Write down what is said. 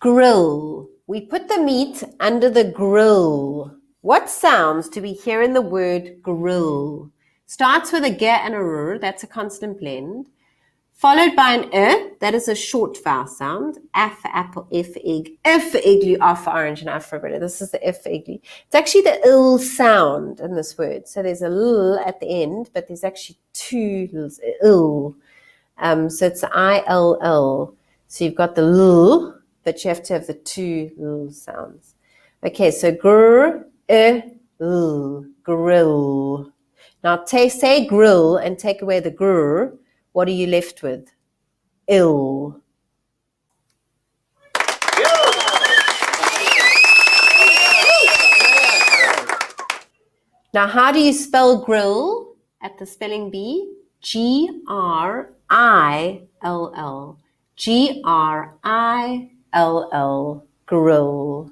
Grill. We put the meat under the grill. What sounds do we hear in the word grill? Starts with a g and a r, that's a consonant blend, followed by an that is a short vowel sound. A for apple, F for egg, F for igloo, R for orange, and I for umbrella. This is the F for igloo. It's actually the ill sound in this word. So there's a l at the end, but there's actually two l's, ill. So it's I-L-L. So you've got the l, but you have to have the two l sounds. Okay, so l, grill. Now say grill and take away the gr. What are you left with? Ill. Now, how do you spell grill at the spelling bee? G-R-I-L-L. G-R-I-L-L. Grill.